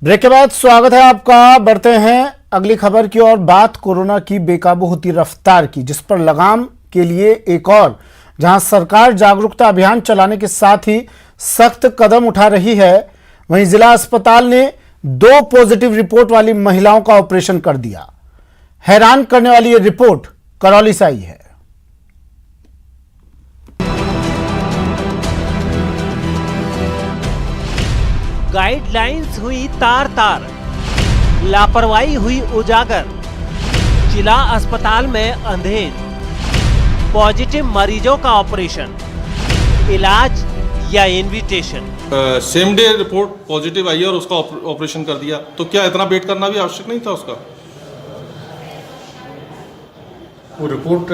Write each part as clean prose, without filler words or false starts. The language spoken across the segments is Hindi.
ब्रेक के बाद स्वागत है आपका। बढ़ते हैं अगली खबर की ओर। बात कोरोना की बेकाबू होती रफ्तार की, जिस पर लगाम के लिए एक और जहां सरकार जागरूकता अभियान चलाने के साथ ही सख्त कदम उठा रही है, वहीं जिला अस्पताल ने 2 पॉजिटिव रिपोर्ट वाली महिलाओं का ऑपरेशन कर दिया। हैरान करने वाली ये रिपोर्ट करौली से आई है। गाइडलाइंस हुई तार तार, लापरवाही हुई उजागर, जिला अस्पताल में अंधेर, पॉजिटिव मरीजों का ऑपरेशन, इलाज या invitation. Same day report positive आई है और उसका ऑपरेशन कर दिया, तो क्या इतना वेट करना भी आवश्यक नहीं था उसका? वो रिपोर्ट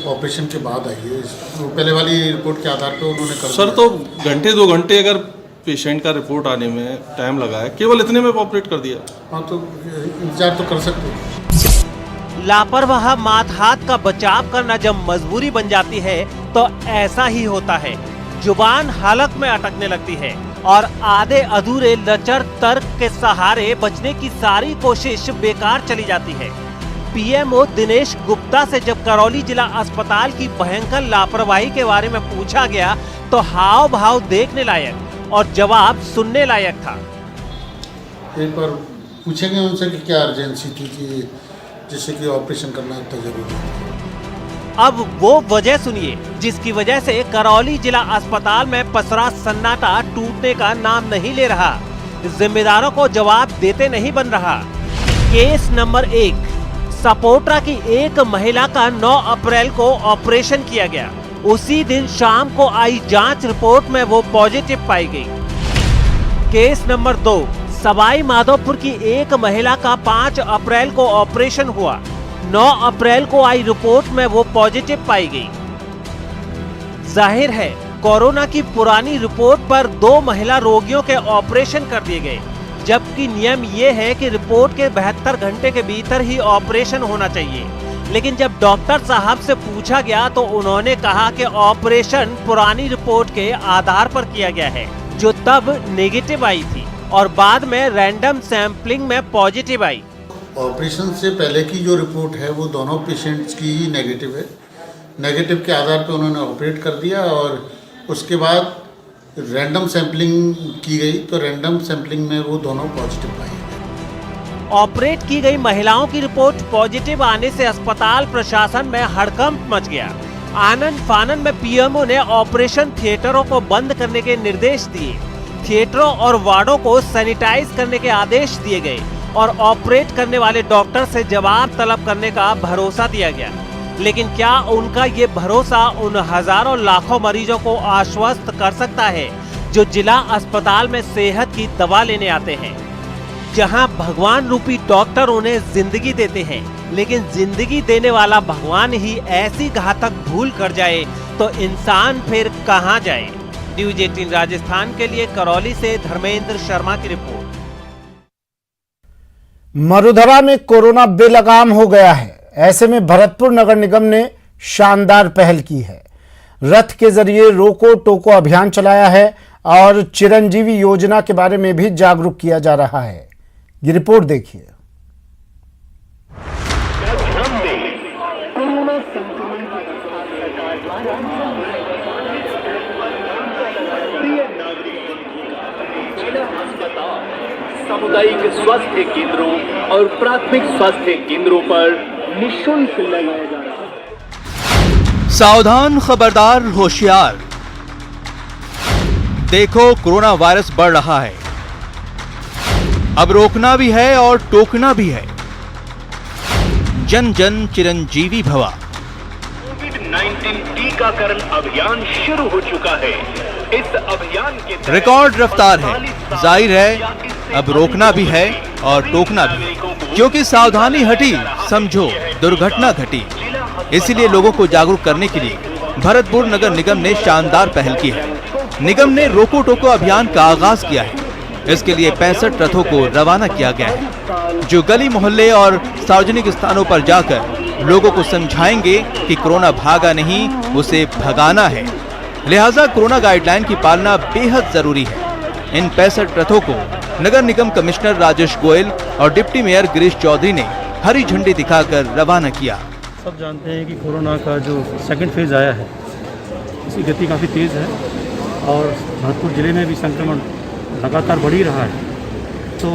ऑपरेशन के बाद आई है। वो पहले वाली रिपोर्ट के आधार पर उन्होंने कर सर, तो घंटे 2 घंटे अगर पेशेंट का रिपोर्ट आने में टाइम लगा है, केवल इतने में ऑपरेट कर दिया। हाँ, तो इंतजार तो कर सकते हैं। लापरवाह माथ हाथ का बचाव करना जब मजबूरी बन जाती है तो ऐसा ही होता है। जुबान हलक में अटकने लगती है और आधे अधूरे लचर तर्क के सहारे बचने की सारी कोशिश बेकार चली जाती है। पीएमओ दिनेश गुप्ता से जब करौली जिला अस्पताल की भयंकर लापरवाही के बारे में पूछा गया तो हाव भाव देखने लायक और जवाब सुनने लायक था। एक बार पूछेंगे उनसे कि क्या अर्जेंसी थी कि जिससे कि ऑपरेशन करना इतना जरूरी है। अब वो वजह सुनिए जिसकी वजह से करौली जिला अस्पताल में पसरा सन्नाटा टूटने का नाम नहीं ले रहा, जिम्मेदारों को जवाब देते नहीं बन रहा। केस नंबर 1, सपोट्रा की एक महिला का 9 अप्रैल को ऑपरेशन किया गया। उसी दिन शाम को आई जांच रिपोर्ट में वो पॉजिटिव पाई गई। केस नंबर 2, सवाई माधोपुर की एक महिला का 5 अप्रैल को ऑपरेशन हुआ। 9 अप्रैल को आई रिपोर्ट में वो पॉजिटिव पाई गई। जाहिर है कोरोना की पुरानी रिपोर्ट पर 2 महिला रोगियों के ऑपरेशन कर दिए गए, जबकि नियम ये है कि रिपोर्ट के 72 घंटे के भीतर ही ऑपरेशन होना चाहिए। लेकिन जब डॉक्टर साहब से पूछा गया तो उन्होंने कहा कि ऑपरेशन पुरानी रिपोर्ट के आधार पर किया गया है, जो तब नेगेटिव आई थी और बाद में रैंडम सैंपलिंग में पॉजिटिव आई। ऑपरेशन से पहले की जो रिपोर्ट है वो दोनों पेशेंट्स की ही नेगेटिव है। नेगेटिव के आधार पर उन्होंने ऑपरेट कर दिया और उसके बाद रैंडम सैंपलिंग की गई तो रैंडम सैंपलिंग में वो दोनों पॉजिटिव पाई गई। ऑपरेट की गई महिलाओं की रिपोर्ट पॉजिटिव आने से अस्पताल प्रशासन में हड़कंप मच गया। आनन फानन में पीएमओ ने ऑपरेशन थिएटरों को बंद करने के निर्देश दिए। थिएटरों और वार्डों को सैनिटाइज करने के आदेश दिए गए और ऑपरेट करने वाले डॉक्टर से जवाब तलब करने का भरोसा दिया गया। लेकिन क्या उनका ये भरोसा उन हजारों लाखों मरीजों को आश्वस्त कर सकता है जो जिला अस्पताल में सेहत की दवा लेने आते हैं, जहां भगवान रूपी डॉक्टर उन्हें जिंदगी देते हैं, लेकिन जिंदगी देने वाला भगवान ही ऐसी घातक भूल कर जाए तो इंसान फिर कहां जाए। न्यूज 18 राजस्थान के लिए करौली से धर्मेंद्र शर्मा की रिपोर्ट। मरुधरा में कोरोना बेलगाम हो गया है। ऐसे में भरतपुर नगर निगम ने शानदार पहल की है। रथ के जरिए रोको टोको अभियान चलाया है और चिरंजीवी योजना के बारे में भी जागरूक किया जा रहा है। ये रिपोर्ट देखिए। सामुदायिक स्वास्थ्य केंद्रों और प्राथमिक स्वास्थ्य केंद्रों पर निःशुल्क लगाया जा रहा है। सावधान, खबरदार, होशियार। देखो कोरोना वायरस बढ़ रहा है, अब रोकना भी है और टोकना भी है। जन जन चिरंजीवी भवा। कोविड-19 टीकाकरण अभियान शुरू हो चुका है। इस अभियान के रिकॉर्ड रफ्तार है, जाहिर है अब रोकना भी है और टोकना भी, क्योंकि सावधानी हटी समझो दुर्घटना घटी। इसीलिए लोगों को जागरूक करने के लिए भरतपुर नगर निगम ने शानदार पहल की है। निगम ने रोको टोको अभियान का आगाज किया है। इसके लिए 65 रथों को रवाना किया गया है, जो गली मोहल्ले और सार्वजनिक स्थानों पर जाकर लोगों को समझाएंगे कि कोरोना भागा नहीं, उसे भगाना है। लिहाजा कोरोना गाइडलाइन की पालना बेहद जरूरी है। इन 65 रथों को नगर निगम कमिश्नर राजेश गोयल और डिप्टी मेयर गिरीश चौधरी ने हरी झंडी दिखाकर रवाना किया। सब जानते हैं कि कोरोना का जो सेकंड फेज़ आया है इसकी गति काफ़ी तेज़ है और भरतपुर ज़िले में भी संक्रमण लगातार बढ़ ही रहा है। तो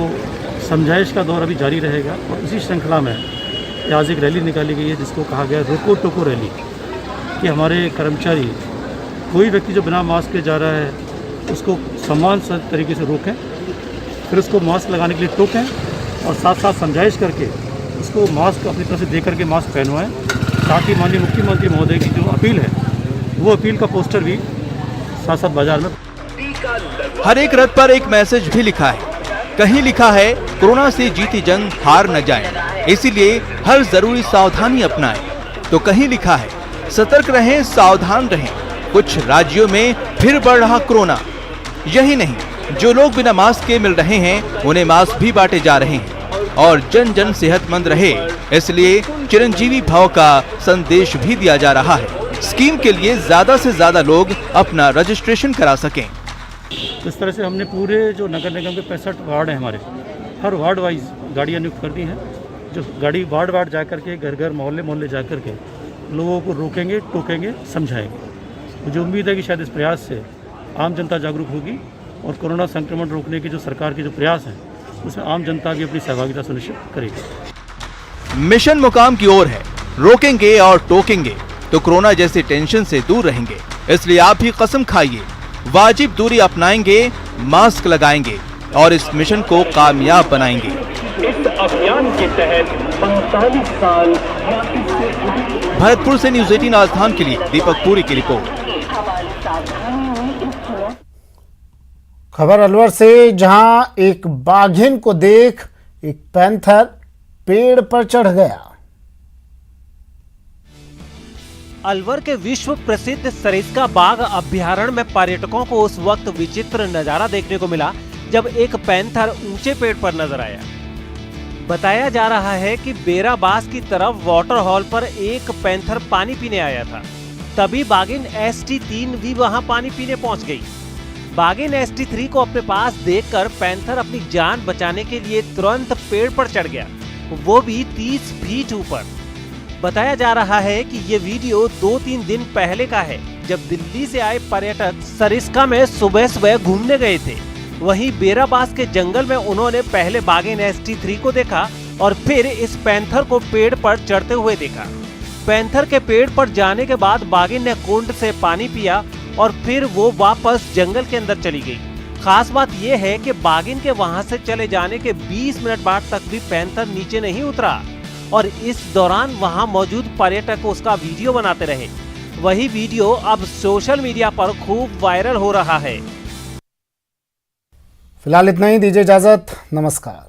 समझाइश का दौर अभी जारी रहेगा और इसी श्रृंखला में आज एक रैली निकाली गई है जिसको कहा गया रोको टोको रैली, कि हमारे कर्मचारी कोई व्यक्ति जो बिना मास्क के जा रहा है उसको समान तरीके से रोकें, फिर उसको मास्क लगाने के लिए टोकें और साथ साथ समझाइश करके उसको मास्क अपनी तरफ से दे करके मास्क पहनवाएं। साथ ही माननीय मुख्यमंत्री महोदय की जो अपील है वो अपील का पोस्टर भी साथ साथ बाजार में। हर एक रथ पर एक मैसेज भी लिखा है। कहीं लिखा है कोरोना से जीती जंग हार न जाए, इसीलिए हर जरूरी सावधानी अपनाएं। तो कहीं लिखा है सतर्क रहें, सावधान रहें, कुछ राज्यों में फिर बढ़ रहा कोरोना। यही नहीं, जो लोग बिना मास्क के मिल रहे हैं उन्हें मास्क भी बांटे जा रहे हैं और जन जन सेहतमंद रहे, इसलिए चिरंजीवी भाव का संदेश भी दिया जा रहा है। स्कीम के लिए ज्यादा से ज्यादा लोग अपना रजिस्ट्रेशन करा सकें। इस तरह से हमने पूरे जो नगर निगम के 65 वार्ड हैं हमारे, हर वार्ड वाइज गाड़ियाँ नियुक्त कर दी हैं, जो गाड़ी वार्ड वार्ड जा करके घर घर मोहल्ले मोहल्ले जा करके लोगों को रोकेंगे, टोकेंगे, समझाएंगे। मुझे उम्मीद है कि शायद इस प्रयास से आम जनता जागरूक होगी और कोरोना संक्रमण रोकने के जो सरकार के जो प्रयास हैं उसमें आम जनता भी अपनी सहभागिता सुनिश्चित करेगी। मिशन मुकाम की ओर है, रोकेंगे और टोकेंगे तो कोरोना जैसी टेंशन से दूर रहेंगे। इसलिए आप भी कसम खाइए, वाजिब दूरी अपनाएंगे, मास्क लगाएंगे और इस मिशन को कामयाब बनाएंगे। इस अभियान के तहत 45 साल भरतपुर से न्यूज़ 18 राजधानी के लिए दीपक पुरी की रिपोर्ट। खबर अलवर से, जहां एक बाघिन को देख एक पैंथर पेड़ पर चढ़ गया। अलवर के विश्व प्रसिद्ध सरिस्का बाघ अभ्यारण्य में पर्यटकों को उस वक्त विचित्र नजारा देखने को मिला जब एक पैंथर ऊंचे पेड़ पर नजर आया। बताया जा रहा है कि बेराबास की तरफ वाटर हॉल पर एक पैंथर पानी पीने आया था। तभी बाघिन ST3 भी वहां पानी पीने पहुंच गई। बाघिन ST3 को अपने पास देखकर पैंथर अपनी जान बचाने के लिए तुरंत पेड़ पर चढ़ गया, वो भी 30 फीट ऊपर। बताया जा रहा है कि ये वीडियो 2-3 दिन पहले का है, जब दिल्ली से आए पर्यटक सरिस्का में सुबह सुबह घूमने गए थे। वहीं बेराबास के जंगल में उन्होंने पहले बाघिन ST3 को देखा और फिर इस पैंथर को पेड़ पर चढ़ते हुए देखा। पैंथर के पेड़ पर जाने के बाद बाघिन ने कुंड से पानी पिया और फिर वो वापस जंगल के अंदर चली गई। खास बात यह है कि बाघिन के वहां से चले जाने के 20 मिनट बाद तक भी पैंथर नीचे नहीं उतरा और इस दौरान वहां मौजूद पर्यटक उसका वीडियो बनाते रहे। वही वीडियो अब सोशल मीडिया पर खूब वायरल हो रहा है। फिलहाल इतना ही, दीजिए इजाजत, नमस्कार।